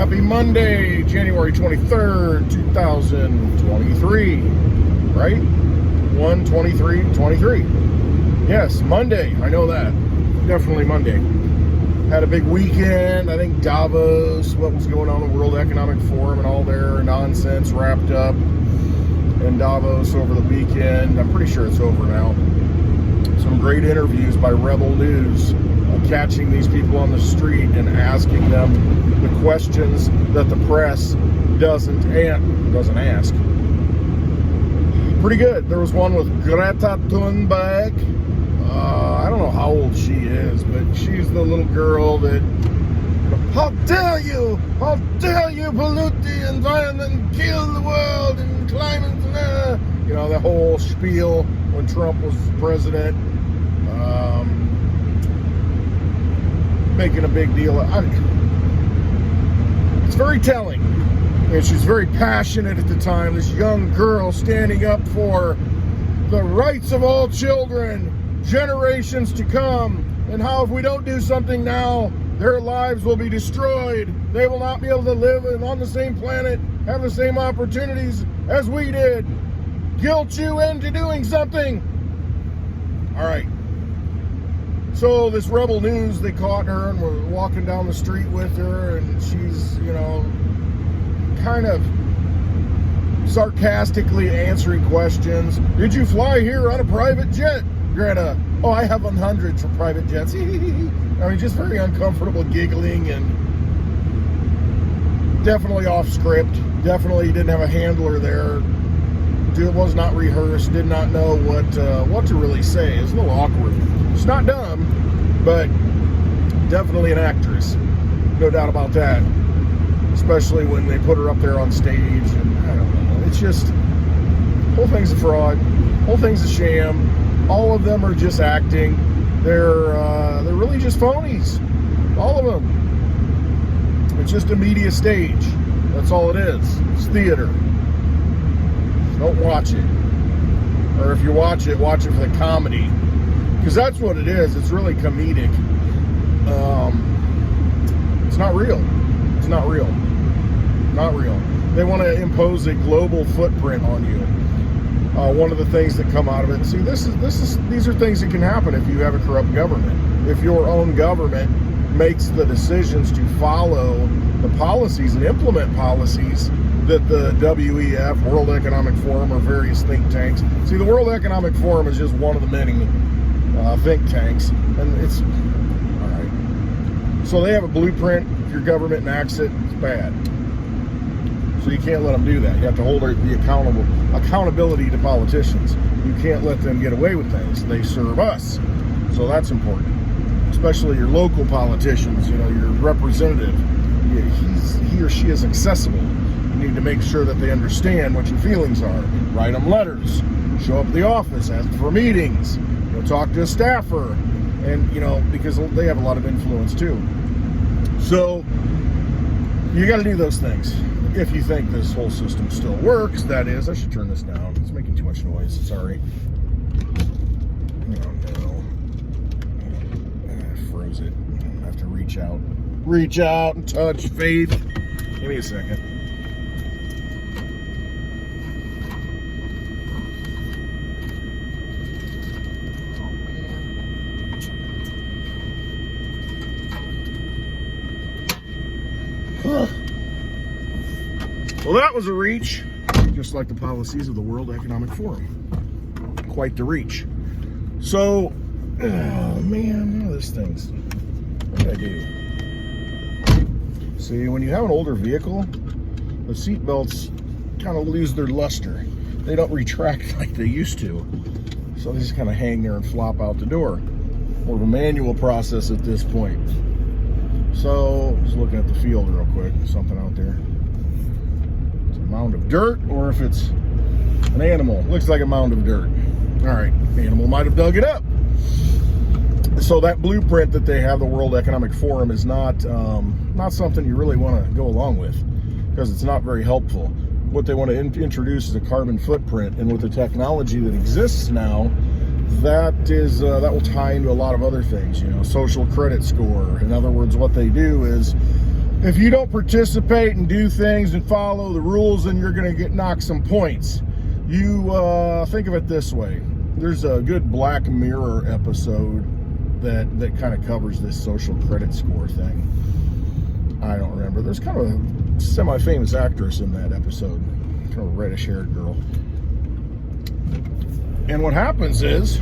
Happy Monday, January 23rd, 2023, right? 1/23/23. Yes, Monday, I know that. Definitely Monday. Had a big weekend. I think Davos, what was going on in the World Economic Forum and all their nonsense wrapped up in Davos over the weekend. I'm pretty sure it's over now. Some great interviews by Rebel News, catching these people on the street and asking them the questions that the press doesn't ask. Pretty good. There was one with Greta Thunberg. I don't know how old she is, but she's the little girl that, how dare you pollute the environment and kill the world and climate, you know, the whole spiel when Trump was president. Making a big deal. It's very telling. And she's very passionate at the time. This young girl standing up for the rights of all children, generations to come, and how if we don't do something now, their lives will be destroyed. They will not be able to live on the same planet, have the same opportunities as we did. Guilt you into doing something. All right. So this Rebel News, they caught her and were walking down the street with her, and she's, you know, kind of sarcastically answering questions. Did you fly here on a private jet, Greta? Oh, I have 100 for private jets. I mean, just very uncomfortable giggling and definitely off script. Definitely didn't have a handler there. It was not rehearsed. Did not know what to really say. It's a little awkward. She's not dumb, but definitely an actress. No doubt about that. Especially when they put her up there on stage, and I don't know. It's just, whole thing's a fraud. Whole thing's a sham. All of them are just acting. They're really just phonies. All of them. It's just a media stage. That's all it is. It's theater. Don't watch it. Or if you watch it for the comedy. Because that's what it is. It's really comedic. It's not real. It's not real. Not real. They want to impose a global footprint on you. One of the things that come out of it. See, these are things that can happen if you have a corrupt government. If your own government makes the decisions to follow the policies and implement policies that the WEF, World Economic Forum, or various think tanks. See, the World Economic Forum is just one of the many think tanks, and it's all right. So they have a blueprint. If your government enacts it, it's bad. So you can't let them do that. You have to hold the accountability to politicians. You can't let them get away with things. They serve us, so that's important. Especially your local politicians. You know, your representative. He or she is accessible. You need to make sure that they understand what your feelings are. Write them letters. Show up at the office. Ask for meetings. Talk to a staffer, and because they have a lot of influence too. So you got to do those things if you think this whole system still works. That is, I should turn this down. It's making too much noise. Sorry. Oh no, I froze it. I have to reach out and touch faith. Give me a second. Well, that was a reach, just like the policies of the World Economic Forum. Quite the reach. So, oh man, this thing's, what did I do? See, when you have an older vehicle, the seat belts kind of lose their luster. They don't retract like they used to. So they just kind of hang there and flop out the door. More of a manual process at this point. So, just looking at the field real quick, something out there. It's a mound of dirt, or if it's an animal. Looks like a mound of dirt. All right, the animal might have dug it up. So that blueprint that they have, the World Economic Forum, is not something you really want to go along with, because it's not very helpful. What they want to introduce is a carbon footprint, and with the technology that exists now, that will tie into a lot of other things, social credit score. In other words, what they do is if you don't participate and do things and follow the rules, then you're going to get knocked some points. You think of it this way. There's a good Black Mirror episode that kind of covers this social credit score thing. I don't remember. There's kind of a semi-famous actress in that episode, kind of a reddish-haired girl. And what happens is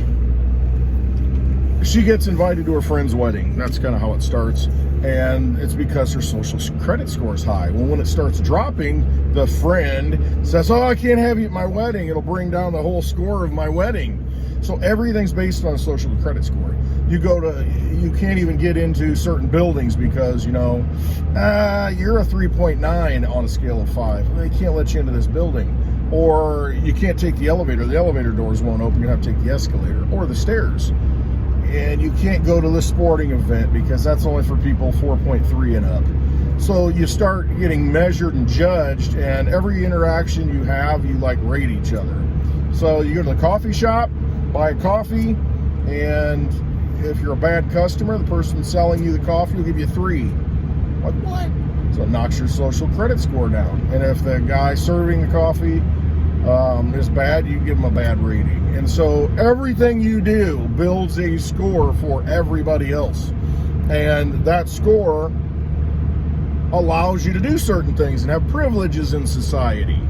she gets invited to her friend's wedding. That's kind of how it starts. And it's because her social credit score is high. Well, when it starts dropping, the friend says, oh, I can't have you at my wedding. It'll bring down the whole score of my wedding. So everything's based on social credit score. You can't even get into certain buildings because, you're a 3.9 on a scale of 5. They can't let you into this building. Or you can't take the elevator. The elevator doors won't open. You have to take the escalator or the stairs. And you can't go to the sporting event because that's only for people 4.3 and up. So you start getting measured and judged, and every interaction you have, you rate each other. So you go to the coffee shop, buy a coffee, and if you're a bad customer, the person selling you the coffee will give you 3. What? So it knocks your social credit score down. And if the guy serving the coffee is bad, you give them a bad rating. And so everything you do builds a score for everybody else. And that score allows you to do certain things and have privileges in society.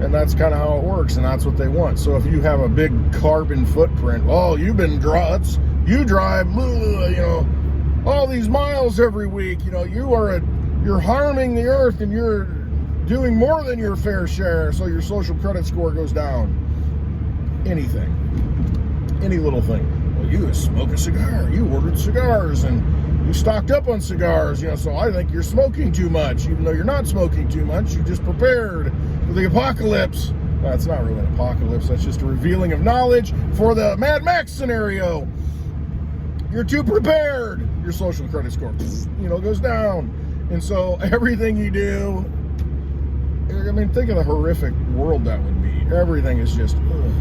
And that's kind of how it works, and that's what they want. So if you have a big carbon footprint, you drive, all these miles every week, you're harming the earth and you're doing more than your fair share, so your social credit score goes down. Anything. Any little thing. Well, you smoke a cigar. You ordered cigars and you stocked up on cigars, so I think you're smoking too much, even though you're not smoking too much. You just prepared for the apocalypse. Well, it's not really an apocalypse. That's just a revealing of knowledge for the Mad Max scenario. You're too prepared. Your social credit score, goes down. And so everything you do, think of the horrific world that would be. Everything is just, ugh.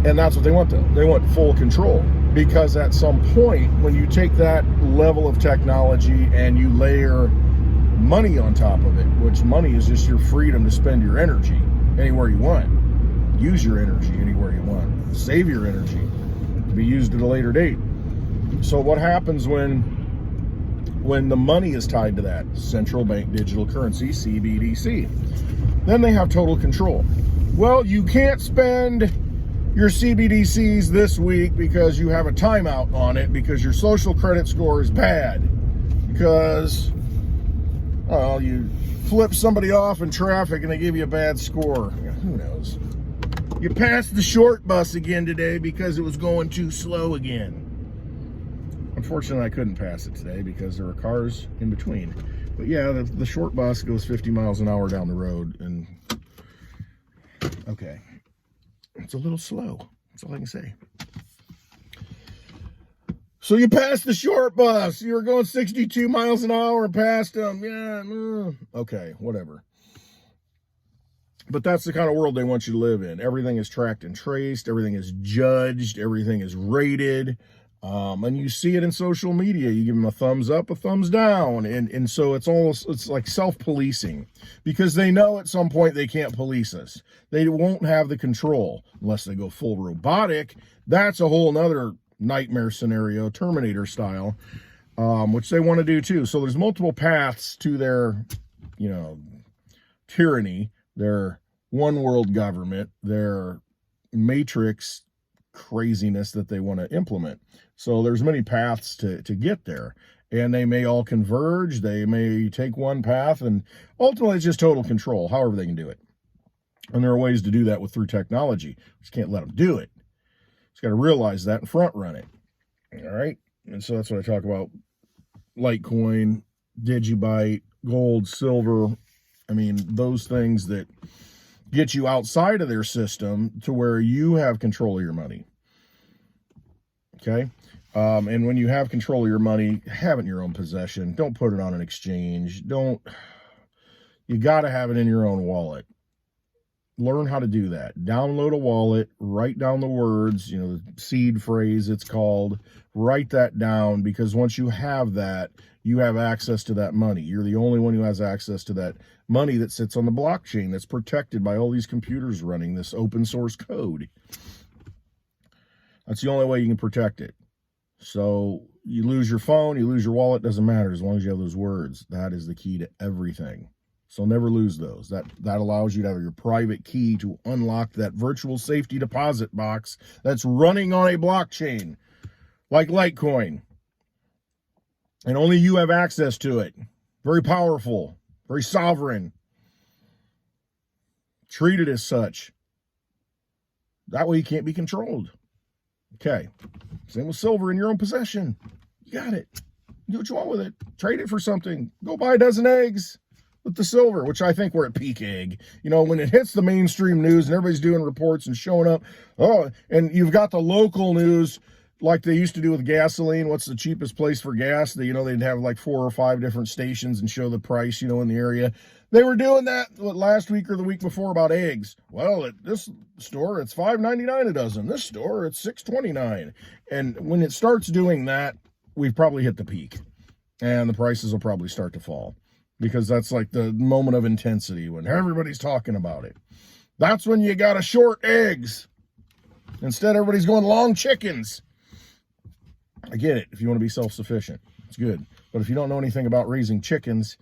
And that's what they want, though. They want full control. Because at some point, when you take that level of technology and you layer money on top of it, which money is just your freedom to spend your energy anywhere you want. Use your energy anywhere you want. Save your energy to be used at a later date. So what happens when the money is tied to that? Central bank digital currency, CBDC. Then they have total control. Well, you can't spend your CBDCs this week because you have a timeout on it because your social credit score is bad. Because, you flip somebody off in traffic and they give you a bad score. Who knows? You passed the short bus again today because it was going too slow again. Unfortunately, I couldn't pass it today because there were cars in between. But yeah, the short bus goes 50 miles an hour down the road, and okay, it's a little slow. That's all I can say. So you passed the short bus. You were going 62 miles an hour and passed them. Yeah, okay, whatever. But that's the kind of world they want you to live in. Everything is tracked and traced. Everything is judged. Everything is rated. And you see it in social media. You give them a thumbs up, a thumbs down. And so it's like self-policing because they know at some point they can't police us. They won't have the control unless they go full robotic. That's a whole nother nightmare scenario, Terminator style, which they want to do too. So there's multiple paths to their, tyranny, their one world government, their matrix craziness that they want to implement. So there's many paths to get there, and they may all converge. They may take one path, and ultimately it's just total control, however they can do it. And there are ways to do that through technology. Just can't let them do it. Just got to realize that and front run it. All right. And so that's what I talk about. Litecoin, DigiByte, gold, silver. I mean, those things that get you outside of their system to where you have control of your money. Okay. And when you have control of your money, have it in your own possession. Don't put it on an exchange. You got to have it in your own wallet. learn how to do that. Download a wallet, write down the words, the seed phrase it's called, write that down, because once you have that, you have access to that money. You're the only one who has access to that money that sits on the blockchain that's protected by all these computers running this open source code. That's the only way you can protect it. So you lose your phone, you lose your wallet, doesn't matter as long as you have those words. That is the key to everything. So never lose those. That allows you to have your private key to unlock that virtual safety deposit box that's running on a blockchain like Litecoin. And only you have access to it. Very powerful, very sovereign. Treat it as such. That way you can't be controlled. Okay. Same with silver in your own possession. You got it. Do what you want with it. Trade it for something. Go buy a dozen eggs with the silver, which I think we're at peak egg. When it hits the mainstream news and everybody's doing reports and showing up, and you've got the local news like they used to do with gasoline. What's the cheapest place for gas? They'd have like 4 or 5 different stations and show the price, in the area. They were doing that last week or the week before about eggs. Well, at this store, it's $5.99 a dozen. This store, it's $6.29. And when it starts doing that, we've probably hit the peak. And the prices will probably start to fall. Because that's like the moment of intensity when everybody's talking about it. That's when you got to short eggs. Instead, everybody's going long chickens. I get it. If you want to be self-sufficient, it's good. But if you don't know anything about raising chickens,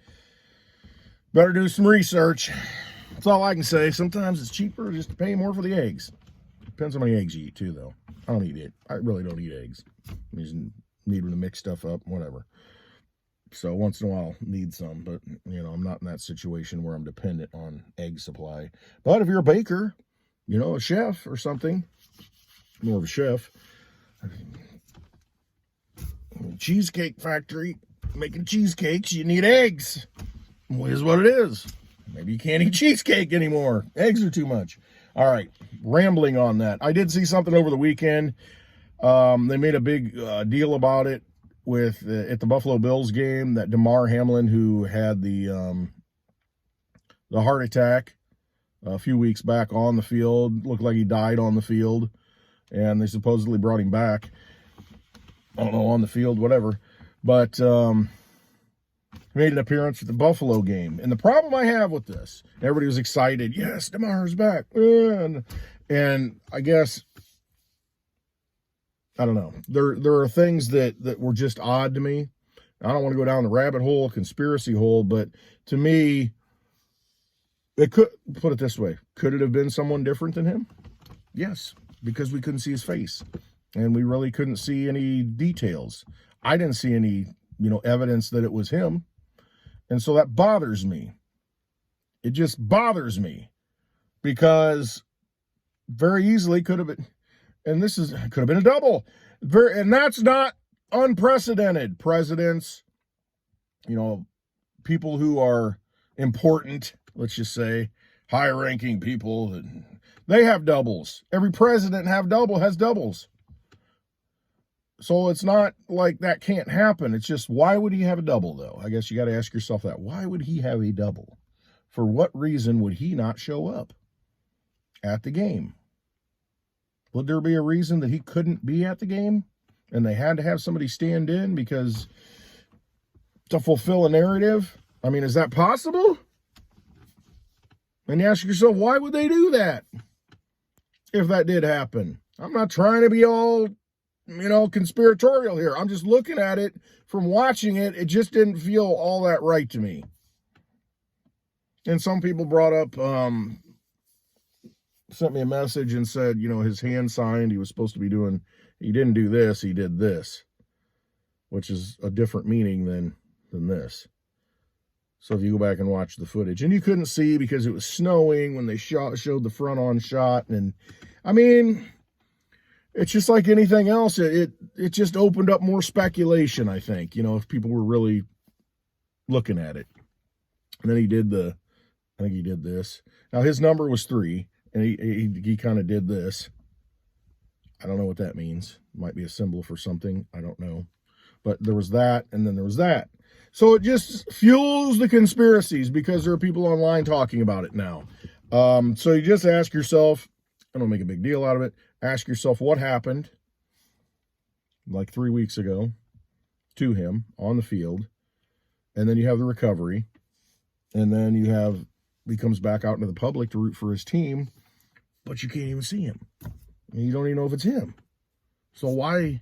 better do some research. That's all I can say. Sometimes it's cheaper just to pay more for the eggs. Depends on how many eggs you eat, too, though. I don't eat it. I really don't eat eggs. I just need to mix stuff up, whatever. So once in a while, need some. But, I'm not in that situation where I'm dependent on egg supply. But if you're a baker, a chef or something, more of a chef, cheesecake factory making cheesecakes, you need eggs. Well, here's what it is. Maybe you can't eat cheesecake anymore. Eggs are too much. All right, rambling on that. I did see something over the weekend. They made a big deal about it at the Buffalo Bills game, that Damar Hamlin, who had the heart attack a few weeks back on the field, looked like he died on the field, and they supposedly brought him back. I don't know, on the field, whatever. But made an appearance at the Buffalo game. And the problem I have with this, everybody was excited. Yes, Damar's back. And I guess, I don't know. There are things that were just odd to me. I don't want to go down the rabbit hole, conspiracy hole, but to me, it could, put it this way, could it have been someone different than him? Yes, because we couldn't see his face. And we really couldn't see any details. I didn't see any, evidence that it was him. And so that bothers me. It just bothers me. Because very easily could have been, and could have been a double. And that's not unprecedented. Presidents, people who are important, let's just say, high-ranking people, they have doubles. Every president has doubles. So it's not like that can't happen. It's just, why would he have a double, though? I guess you got to ask yourself that. Why would he have a double? For what reason would he not show up at the game? Would there be a reason that he couldn't be at the game and they had to have somebody stand in because to fulfill a narrative? I mean, is that possible? And you ask yourself, why would they do that if that did happen? I'm not trying to be all conspiratorial here. I'm just looking at it from watching it. It just didn't feel all that right to me. And some people brought up, sent me a message and said, his hand signed. He was supposed to be doing, he didn't do this, he did this, which is a different meaning than this. So if you go back and watch the footage, and you couldn't see because it was snowing when they showed the front on shot. And I mean, it's just like anything else. It just opened up more speculation, I think, if people were really looking at it. And then I think he did this. Now his number was 3, and he kind of did this. I don't know what that means. Might be a symbol for something. I don't know. But there was that, and then there was that. So it just fuels the conspiracies because there are people online talking about it now. So you just ask yourself, I don't make a big deal out of it. Ask yourself what happened like 3 weeks ago to him on the field. And then you have the recovery. And then he comes back out into the public to root for his team, but you can't even see him. And you don't even know if it's him. So why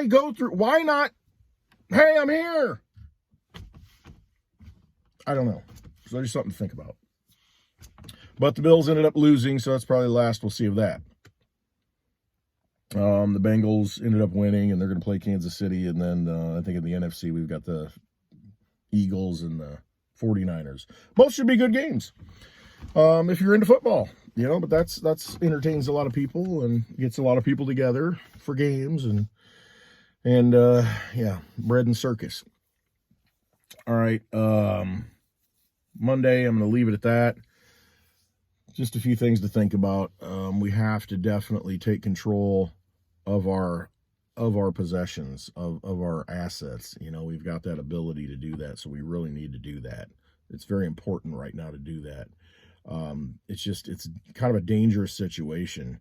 go through, why not, hey, I'm here? I don't know. So there's something to think about. But the Bills ended up losing, so that's probably the last we'll see of that. The Bengals ended up winning, and they're going to play Kansas City. And then I think in the NFC, we've got the Eagles and the 49ers. Both should be good games if you're into football, but that's entertains a lot of people and gets a lot of people together for games and yeah, bread and circus. All right. Monday, I'm going to leave it at that. Just a few things to think about. We have to definitely take control of our possessions, of our assets. We've got that ability to do that, so we really need to do that. It's very important right now to do that. It's kind of a dangerous situation.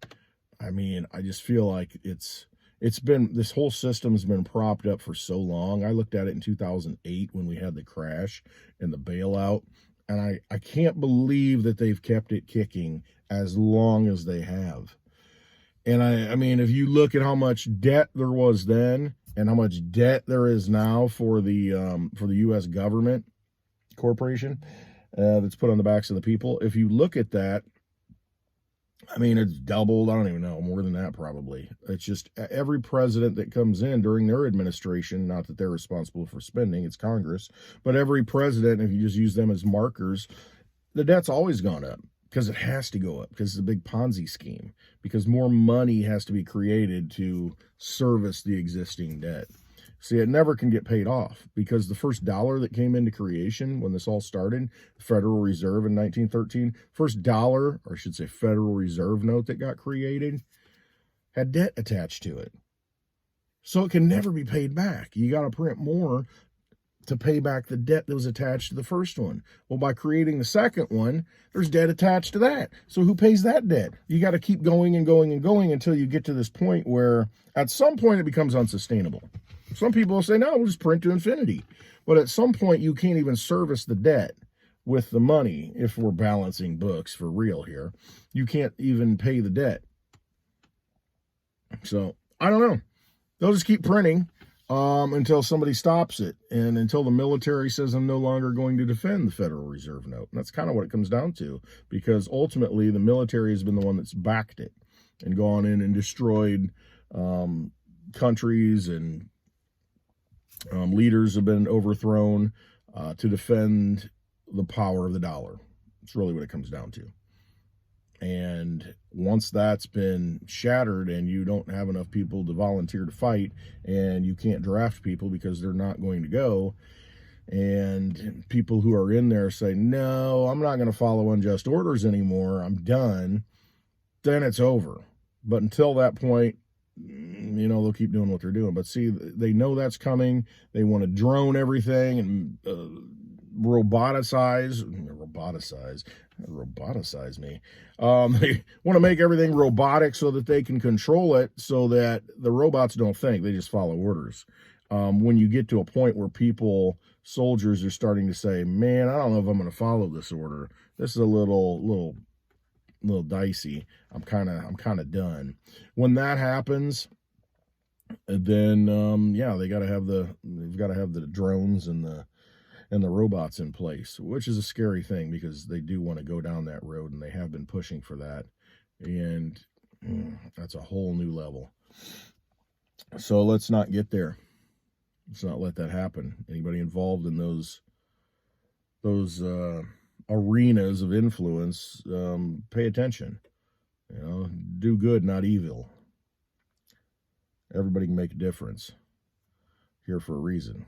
I mean, I just feel like this whole system's been propped up for so long. I looked at it in 2008 when we had the crash and the bailout, and I can't believe that they've kept it kicking as long as they have. And I mean, if you look at how much debt there was then and how much debt there is now for the U.S. government corporation that's put on the backs of the people, if you look at that, I mean, it's doubled. I don't even know, more than that probably. It's just every president that comes in during their administration, not that they're responsible for spending, it's Congress, but every president, if you just use them as markers, the debt's always gone up. Because it has to go up, because it's a big Ponzi scheme, because more money has to be created to service the existing debt. See, it never can get paid off, because the first dollar that came into creation when this all started, the Federal Reserve in 1913, first dollar, or I should say Federal Reserve note that got created, had debt attached to it. So it can never be paid back. You got to print more to pay back the debt that was attached to the first one. Well, by creating the second one, there's debt attached to that. So who pays that debt? You got to keep going and going and going until you get to this point where at some point it becomes unsustainable. Some people will say, no, we'll just print to infinity. But at some point you can't even service the debt with the money. If we're balancing books for real here, you can't even pay the debt. So I don't know. They'll just keep printing until somebody stops it, and until the military says I'm no longer going to defend the Federal Reserve note. And that's kind of what it comes down to, because ultimately the military has been the one that's backed it and gone in and destroyed countries, and leaders have been overthrown to defend the power of the dollar. It's really what it comes down to. And once that's been shattered and you don't have enough people to volunteer to fight, and you can't draft people because they're not going to go, and people who are in there say, no, I'm not going to follow unjust orders anymore, I'm done, then it's over. But until that point, they'll keep doing what they're doing. But see, they know that's coming. They want to drone everything and roboticize me. They want to make everything robotic so that they can control it, so that the robots don't think, they just follow orders. When you get to a point where soldiers are starting to say, man, I don't know if I'm going to follow this order. This is a little dicey. I'm kind of done. When that happens, then they've got to have the drones and the robots in place, which is a scary thing, because they do want to go down that road, and they have been pushing for that. And that's a whole new level. So let's not get there. Let's not let that happen. Anybody involved in those arenas of influence, pay attention. Do good, not evil. Everybody can make a difference. Here for a reason.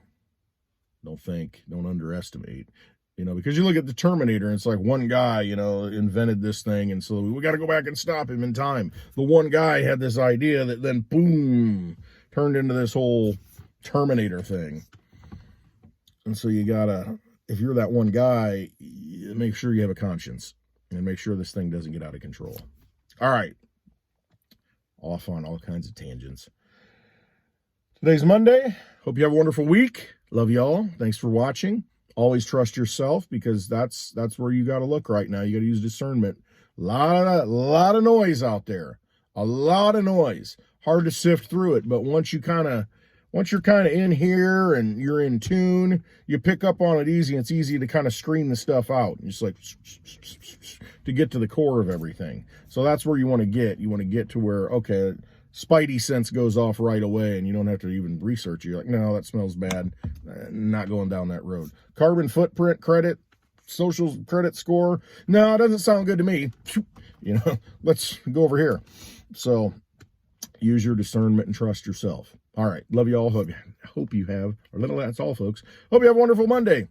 Don't underestimate, because you look at the Terminator, and it's like one guy, invented this thing, and so we got to go back and stop him in time. The one guy had this idea that then, boom, turned into this whole Terminator thing. And so you gotta, if you're that one guy, make sure you have a conscience. and make sure this thing doesn't get out of control. All right. Off on all kinds of tangents. Today's Monday. Hope you have a wonderful week. Love y'all. Thanks for watching. Always trust yourself, because that's where you got to look right now. You got to use discernment. A lot of noise out there. A lot of noise. Hard to sift through it, but once you're kind of in here and you're in tune, you pick up on it easy, and it's easy to kind of screen the stuff out. It's like to get to the core of everything. So that's where you want to get. You want to get to where, okay, spidey sense goes off right away, and you don't have to even research it. You're like, no, that smells bad. Not going down that road. Carbon footprint credit, social credit score. No, it doesn't sound good to me. You know, let's go over here. So use your discernment and trust yourself. All right. Love you all. Hope you have, that's all, folks. Hope you have a wonderful Monday.